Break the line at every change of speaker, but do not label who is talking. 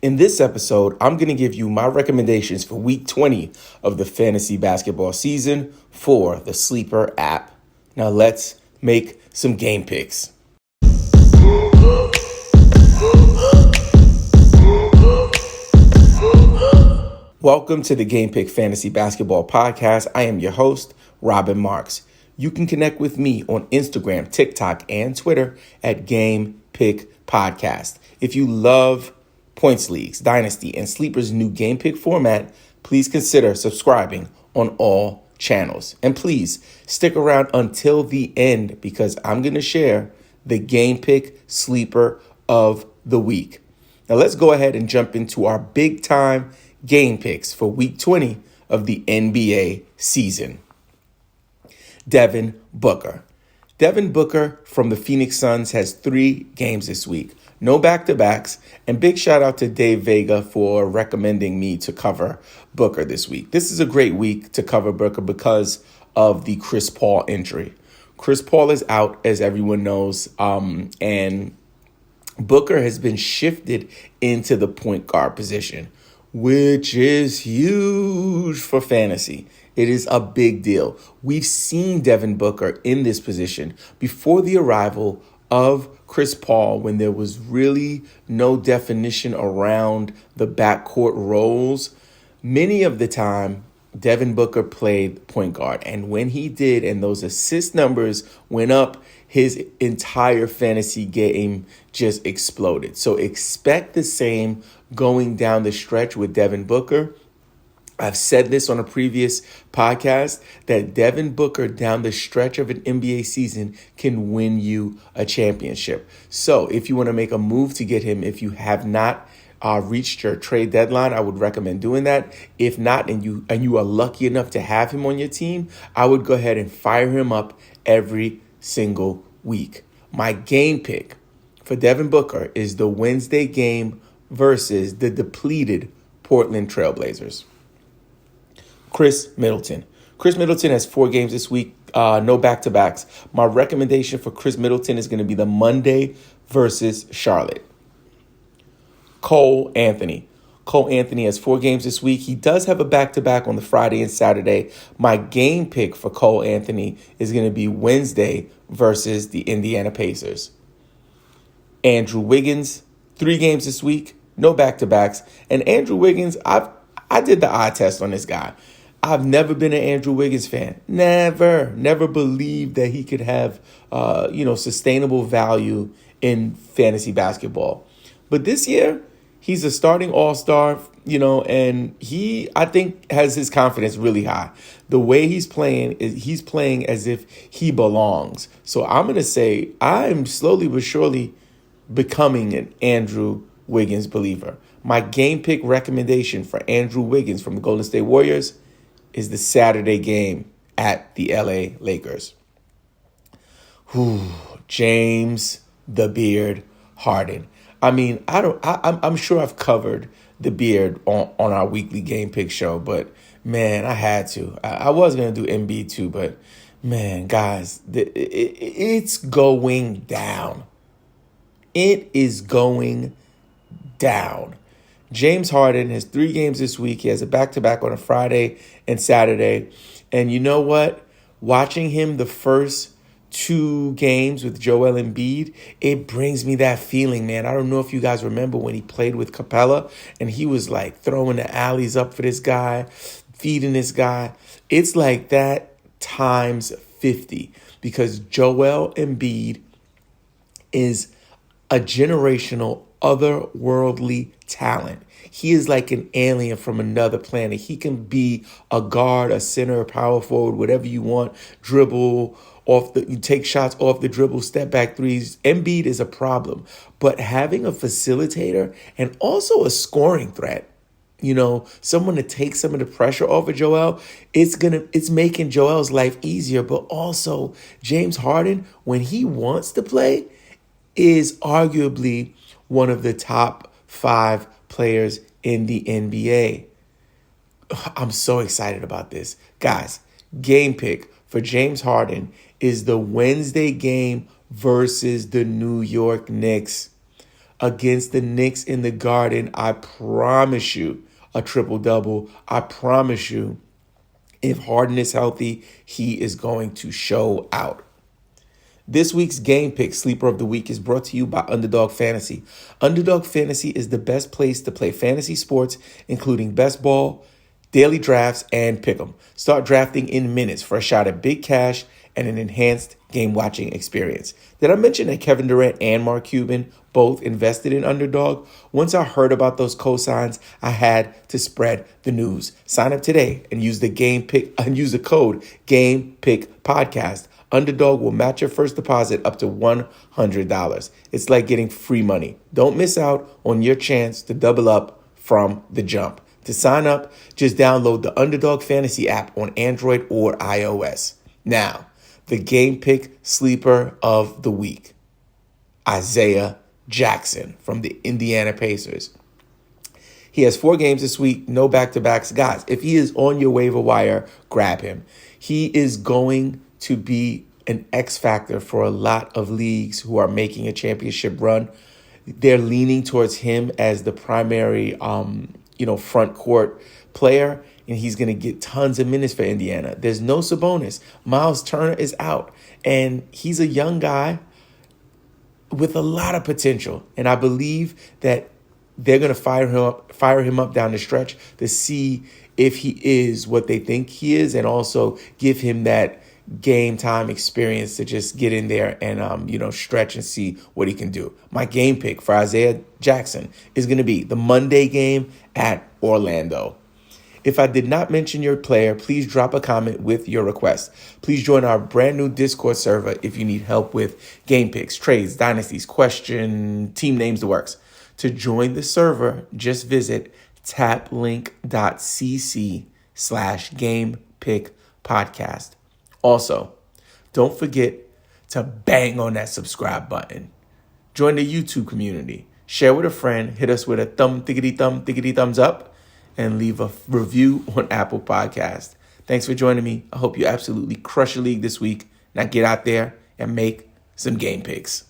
In this episode, I'm going to give you my recommendations for week 20 of the fantasy basketball season for the Sleeper app. Now let's make some game picks. Welcome to the Game Pick Fantasy Basketball Podcast. I am your host, Robbin Marx. You can connect with me on Instagram, TikTok, and Twitter at Game Pick Podcast. If you love points leagues, dynasty, and sleepers' new game pick format, please consider subscribing on all channels. And please stick around until the end because I'm going to share the game pick sleeper of the week. Now let's go ahead and jump into our big time game picks for week 20 of the NBA season. Devin Booker. Devin Booker from the Phoenix Suns has 3 games this week. No back-to-backs, and big shout out to Dave Vega for recommending me to cover Booker this week. This is a great week to cover Booker because of the Chris Paul injury. Chris Paul is out, as everyone knows, and Booker has been shifted into the point guard position, which is huge for fantasy. It is a big deal. We've seen Devin Booker in this position before the arrival of Chris Paul when there was really no definition around the backcourt roles. Many of the time, Devin Booker played point guard. And when he did, and those assist numbers went up, his entire fantasy game just exploded. So expect the same going down the stretch with Devin Booker. I've said this on a previous podcast that Devin Booker down the stretch of an NBA season can win you a championship. So if you want to make a move to get him, if you have not reached your trade deadline, I would recommend doing that. If not, and you are lucky enough to have him on your team, I would go ahead and fire him up every single week. My game pick for Devin Booker is the Wednesday game versus the depleted Portland Trailblazers. Chris Middleton. Chris Middleton has 4 games this week, no back-to-backs. My recommendation for Chris Middleton is going to be the Monday versus Charlotte. Cole Anthony. Cole Anthony has 4 games this week. He does have a back-to-back on the Friday and Saturday. My game pick for Cole Anthony is going to be Wednesday versus the Indiana Pacers. Andrew Wiggins, 3 games this week, no back-to-backs. And Andrew Wiggins, I did the eye test on this guy. I've never been an Andrew Wiggins fan. Never believed that he could have, sustainable value in fantasy basketball. But this year, he's a starting all-star, and he, I think, has his confidence really high. The way he's playing as if he belongs. So I'm going to say I'm slowly but surely becoming an Andrew Wiggins believer. My game pick recommendation for Andrew Wiggins from the Golden State Warriors is the Saturday game at the LA Lakers. James the Beard Harden. I mean, I'm sure I've covered the Beard on our weekly game pick show, but man, I had to. I was going to do Embiid too, but man, guys, it's going down. It is going down. James Harden has 3 games this week. He has a back-to-back on a Friday and Saturday. And you know what? Watching him the first 2 games with Joel Embiid, it brings me that feeling, man. I don't know if you guys remember when he played with Capella and he was like throwing the alleys up for this guy, feeding this guy. It's like that times 50 because Joel Embiid is a generational, otherworldly talent. He is like an alien from another planet. He can be a guard, a center, a power forward, whatever you want. Dribble you take shots off the dribble, step back threes. Embiid is a problem, but having a facilitator and also a scoring threat, someone to take some of the pressure off of Joel, it's making Joel's life easier. But also James Harden, when he wants to play, is arguably one of the top 5 players in the NBA. I'm so excited about this. Guys, game pick for James Harden is the Wednesday game versus the New York Knicks. against the Knicks in the Garden. I promise you a triple-double. I promise you, if Harden is healthy, he is going to show out. This week's Game Pick Sleeper of the Week is brought to you by Underdog Fantasy. Underdog Fantasy is the best place to play fantasy sports, including best ball, daily drafts, and pick'em. Start drafting in minutes for a shot at big cash and an enhanced game-watching experience. Did I mention that Kevin Durant and Mark Cuban both invested in Underdog? Once I heard about those cosigns, I had to spread the news. Sign up today and use the code GamePickPodcast. Underdog will match your first deposit up to $100. It's like getting free money. Don't miss out on your chance to double up from the jump. To sign up, just download the Underdog Fantasy app on Android or iOS. Now, the Game Pick Sleeper of the Week, Isaiah Jackson from the Indiana Pacers. He has 4 games this week, no back-to-backs. Guys, if he is on your waiver wire, grab him. He is going to be an X factor for a lot of leagues who are making a championship run. They're leaning towards him as the primary, front court player, and he's going to get tons of minutes for Indiana. There's no Sabonis. Miles Turner is out, and he's a young guy with a lot of potential. And I believe that they're going to fire him up down the stretch to see if he is what they think he is, and also give him that game time experience to just get in there and, stretch and see what he can do. My game pick for Isaiah Jackson is going to be the Monday game at Orlando. If I did not mention your player, please drop a comment with your request. Please join our brand new Discord server if you need help with game picks, trades, dynasties, team names, the works. To join the server, just visit taplink.cc/gamepickpodcast. Also, don't forget to bang on that subscribe button. Join the YouTube community. Share with a friend. Hit us with a thumbs up, and leave a review on Apple Podcast. Thanks for joining me. I hope you absolutely crush your league this week. Now get out there and make some game picks.